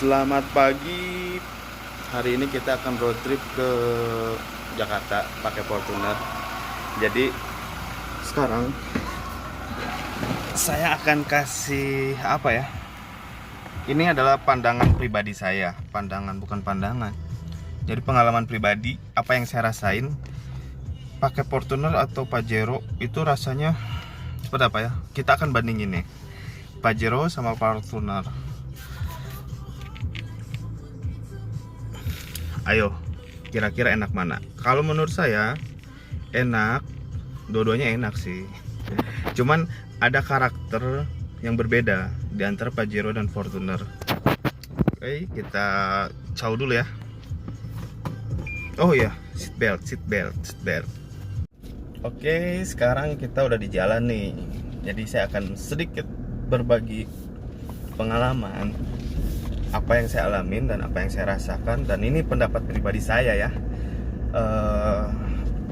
Selamat pagi. Hari ini kita akan road trip ke Jakarta pakai Fortuner. Jadi sekarang saya akan kasih apa ya? Ini adalah pandangan pribadi saya, bukan pandangan. Jadi pengalaman pribadi, apa yang saya rasain pakai Fortuner atau Pajero itu rasanya seperti apa ya? Kita akan bandingin nih, Pajero sama Fortuner. Ayo, kira-kira enak mana? Kalau menurut saya enak, dua-duanya enak sih. Cuman ada karakter yang berbeda di antara Pajero dan Fortuner. Oke, kita caw dulu ya. Oh iya, seat belt. Oke, sekarang kita udah di jalan nih. Jadi saya akan sedikit berbagi pengalaman apa yang saya alamin dan apa yang saya rasakan, dan ini pendapat pribadi saya ya.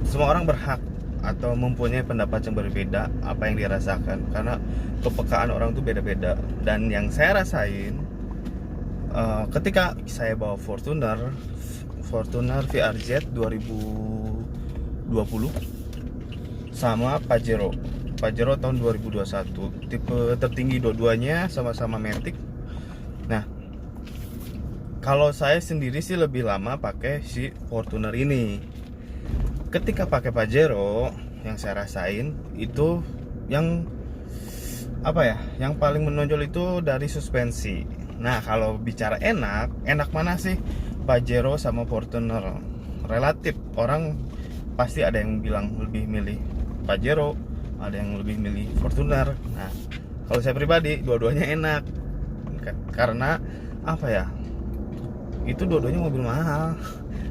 Semua orang berhak atau mempunyai pendapat yang berbeda apa yang dirasakan, karena kepekaan orang tuh beda-beda. Dan yang saya rasain ketika saya bawa Fortuner VRZ 2020 sama Pajero tahun 2021, tipe tertinggi dua-duanya, sama-sama Matic. Nah, kalau saya sendiri sih lebih lama pakai si Fortuner ini. Ketika pakai Pajero, yang saya rasain itu yang apa ya? Yang paling menonjol itu dari suspensi. Nah, kalau bicara enak mana sih Pajero sama Fortuner? Relatif, orang pasti ada yang bilang lebih milih Pajero, ada yang lebih milih Fortuner. Nah, kalau saya pribadi dua-duanya enak. Karena apa ya? Itu dua-duanya mobil mahal,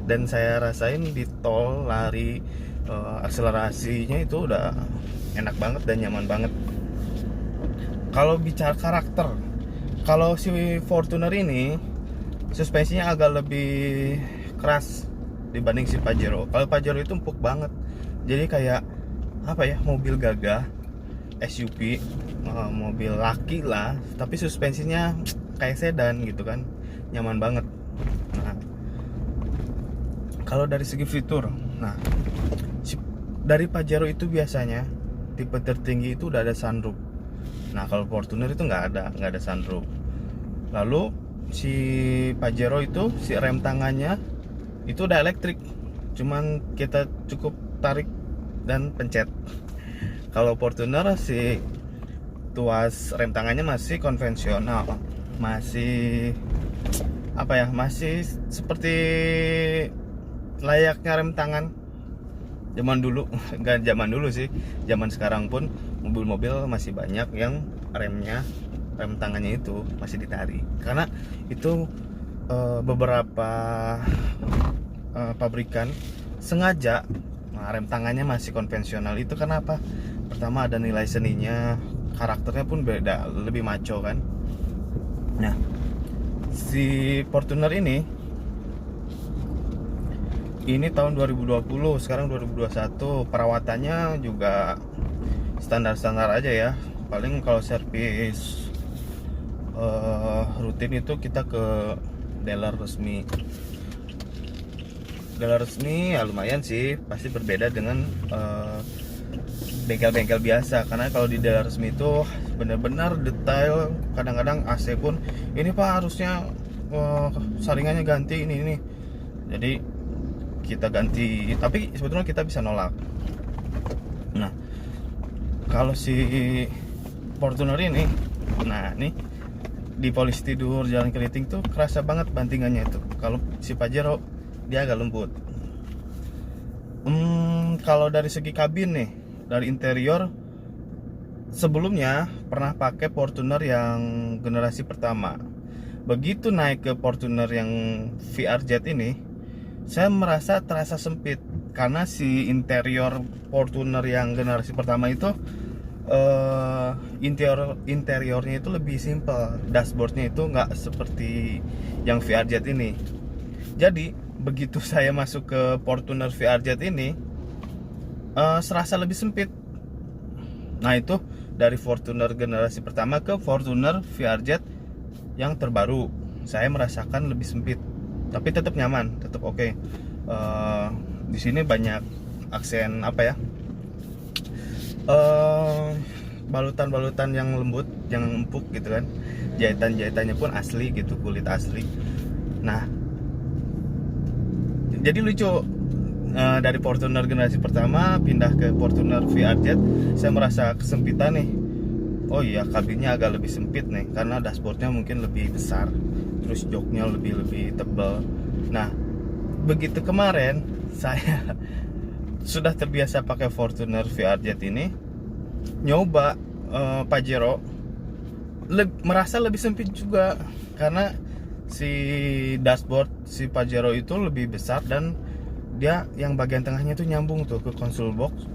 dan saya rasain di tol lari, akselerasinya itu udah enak banget dan nyaman banget. Kalau bicara karakter, kalau si Fortuner ini suspensinya agak lebih keras dibanding si Pajero. Kalau Pajero itu empuk banget, jadi kayak apa ya, mobil gagah, SUV, mobil laki lah, tapi suspensinya kayak sedan gitu kan, nyaman banget. Nah, kalau dari segi fitur, dari Pajero itu biasanya tipe tertinggi itu udah ada sunroof. Nah, kalau Fortuner itu nggak ada sunroof. Lalu si Pajero itu si rem tangannya itu udah elektrik, cuman kita cukup tarik dan pencet. Kalau Fortuner si tuas rem tangannya masih konvensional, masih apa ya, masih seperti layaknya rem tangan zaman dulu. Enggak zaman dulu sih, zaman sekarang pun mobil-mobil masih banyak yang rem tangannya itu masih ditarik, karena itu beberapa pabrikan sengaja rem tangannya masih konvensional. Itu kenapa? Pertama, ada nilai seninya, karakternya pun beda, lebih maco kan. Nah, si Fortuner ini tahun 2020, sekarang 2021, perawatannya juga standar-standar aja ya. Paling kalau servis rutin itu kita ke dealer resmi ya, lumayan sih, pasti berbeda dengan bengkel-bengkel biasa. Karena kalau di dealer resmi itu benar-benar detail, kadang-kadang AC pun ini Pak harusnya saringannya ganti ini. Jadi kita ganti, tapi sebetulnya kita bisa nolak. Nah, kalau si Fortuner ini, nah nih di polisi tidur, jalan keriting tuh kerasa banget bantingannya itu. Kalau si Pajero dia agak lembut. Kalau dari segi kabin nih, dari interior, sebelumnya pernah pakai Fortuner yang generasi pertama. Begitu naik ke Fortuner yang VRZ ini, saya merasa terasa sempit, karena si interior Fortuner yang generasi pertama itu interiornya itu lebih simple, dashboardnya itu nggak seperti yang VRZ ini. Jadi begitu saya masuk ke Fortuner VRZ ini, serasa lebih sempit. Nah, itu dari Fortuner generasi pertama ke Fortuner VRZ yang terbaru. saya merasakan lebih sempit, tapi tetap nyaman, tetap oke. Di sini banyak aksen apa ya, balutan-balutan yang lembut, yang empuk gitu kan. Jahitan-jahitannya pun asli gitu, kulit asli. Nah, jadi lucu, dari Fortuner generasi pertama pindah ke Fortuner VRZ, saya merasa kesempitan nih. Oh iya, kabinnya agak lebih sempit nih, karena dashboardnya mungkin lebih besar, terus joknya lebih tebal. Nah, begitu kemarin saya sudah terbiasa pakai Fortuner VRZ ini, nyoba Pajero, merasa lebih sempit juga, karena si dashboard si Pajero itu lebih besar dan dia yang bagian tengahnya itu nyambung tuh ke console box.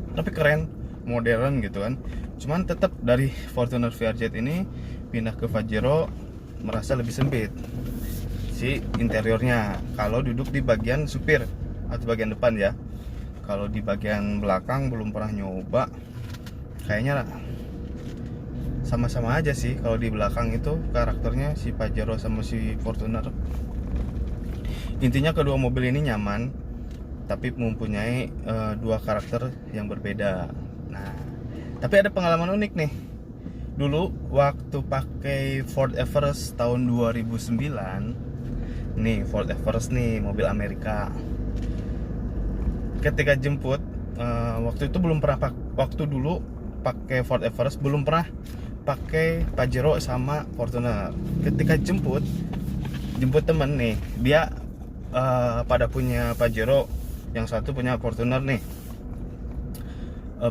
Tapi keren, modern gitu kan. Cuman tetap dari Fortuner VRZ ini pindah ke Pajero merasa lebih sempit si interiornya kalau duduk di bagian supir atau bagian depan ya. Kalau di bagian belakang belum pernah nyoba, kayaknya sama-sama aja sih. Kalau di belakang itu karakternya si Pajero sama si Fortuner. Intinya kedua mobil ini nyaman, tapi mempunyai dua karakter yang berbeda. Nah, tapi ada pengalaman unik nih. Dulu waktu pakai Ford Everest tahun 2009, nih Ford Everest nih, mobil Amerika. Ketika jemput, waktu itu belum pernah waktu dulu pakai Ford Everest belum pernah pakai Pajero sama Fortuner. Ketika jemput temen nih, dia pada punya Pajero, yang satu punya Fortuner nih.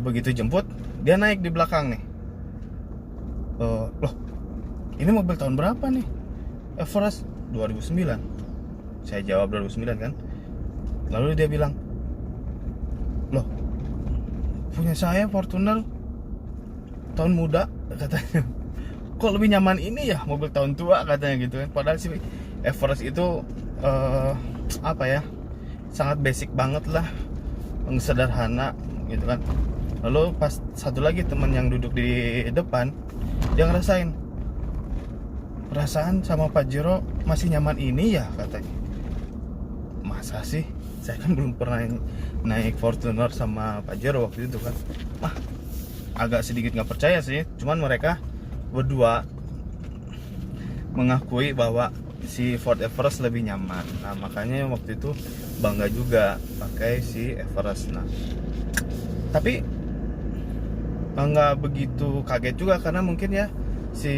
Begitu jemput, dia naik di belakang nih. Loh, ini mobil tahun berapa nih? Everest 2009. Saya jawab 2009 kan. Lalu dia bilang, loh, punya saya Fortuner tahun muda, katanya. Kok lebih nyaman ini ya mobil tahun tua, katanya gitu kan. Padahal sih Everest itu apa ya, sangat basic banget lah, sederhana gitu kan. Lalu pas satu lagi teman yang duduk di depan, dia ngerasain, perasaan sama Pajero masih nyaman ini ya, katanya. Masa sih, saya kan belum pernah naik Fortuner sama Pajero waktu itu kan. Agak sedikit nggak percaya sih. Cuman mereka berdua mengakui bahwa si Ford Everest lebih nyaman. Nah, makanya waktu itu bangga juga pakai si Everest. Nah, tapi nggak begitu kaget juga, karena mungkin ya si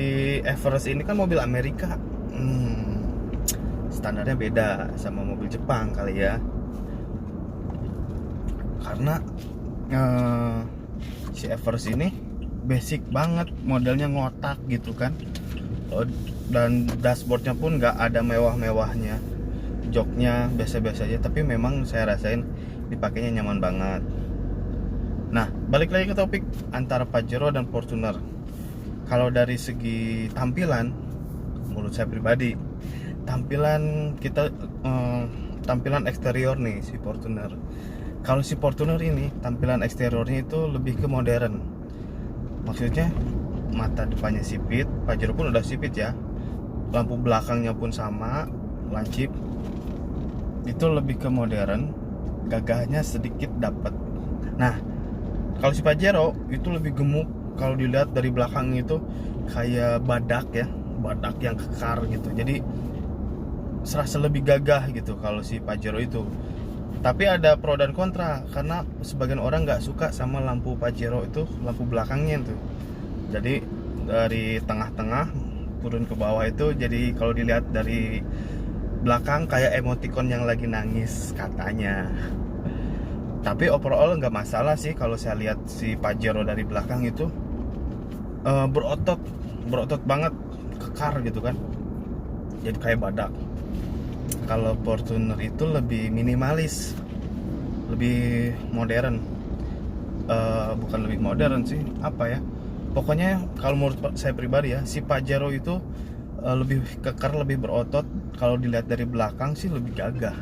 Everest ini kan mobil Amerika, standarnya beda sama mobil Jepang kali ya. Karena si Everest ini basic banget, modelnya ngotak gitu kan. Dan dashboardnya pun nggak ada mewah-mewahnya, joknya biasa-biasa aja, tapi memang saya rasain dipakainya nyaman banget. Nah, balik lagi ke topik antara Pajero dan Fortuner. Kalau dari segi tampilan, menurut saya pribadi, tampilan eksterior nih si Fortuner. Kalau si Fortuner ini tampilan eksteriornya itu lebih ke modern. Maksudnya mata depannya sipit, Pajero pun udah sipit ya. Lampu belakangnya pun sama, lancip. Itu lebih ke modern, gagahnya sedikit dapat. Nah, kalau si Pajero itu lebih gemuk. Kalau dilihat dari belakang itu kayak badak ya, badak yang kekar gitu. Jadi serasa lebih gagah gitu kalau si Pajero itu. Tapi ada pro dan kontra, karena sebagian orang nggak suka sama lampu Pajero itu, lampu belakangnya tuh. Jadi dari tengah-tengah turun ke bawah itu, jadi kalau dilihat dari belakang kayak emoticon yang lagi nangis katanya. Tapi overall nggak masalah sih kalau saya lihat si Pajero dari belakang itu berotot banget, kekar gitu kan. Jadi kayak badak. Kalau Fortuner itu lebih minimalis, lebih modern. Bukan lebih modern sih, apa ya? Pokoknya kalau menurut saya pribadi ya, si Pajero itu lebih kekar, lebih berotot. Kalau dilihat dari belakang sih lebih gagah.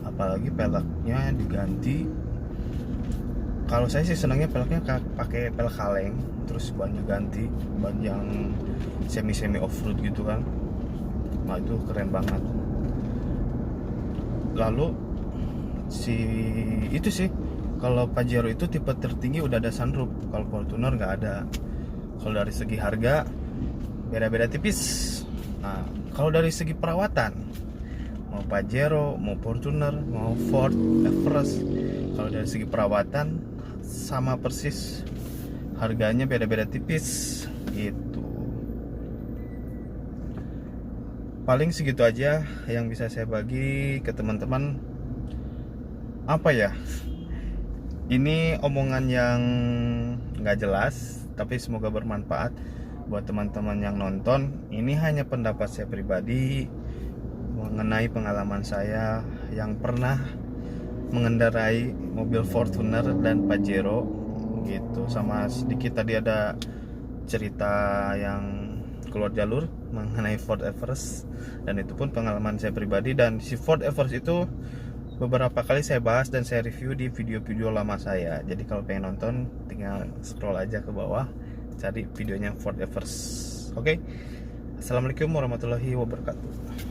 Apalagi peleknya diganti, Kalau saya sih senangnya peleknya pakai pelek kaleng, terus bannya ganti ban yang semi off road gitu kan. Nah itu keren banget. Lalu itu sih, kalau Pajero itu tipe tertinggi udah ada sunroof, kalau Fortuner nggak ada. Kalau dari segi harga beda-beda tipis. Nah kalau dari segi perawatan, mau Pajero, mau Fortuner, mau Ford Everest, kalau dari segi perawatan sama persis, harganya beda-beda tipis gitu. Paling segitu aja yang bisa saya bagi ke teman-teman. Apa ya, ini omongan yang nggak jelas, tapi semoga bermanfaat buat teman-teman yang nonton. Ini hanya pendapat saya pribadi mengenai pengalaman saya yang pernah mengendarai mobil Fortuner dan Pajero gitu. Sama sedikit tadi ada cerita yang keluar jalur mengenai Ford Everest, dan itu pun pengalaman saya pribadi. Dan si Ford Everest itu beberapa kali saya bahas dan saya review di video-video lama saya. Jadi kalau pengen nonton tinggal scroll aja ke bawah, cari videonya Ford Everest. Oke. Assalamualaikum warahmatullahi wabarakatuh.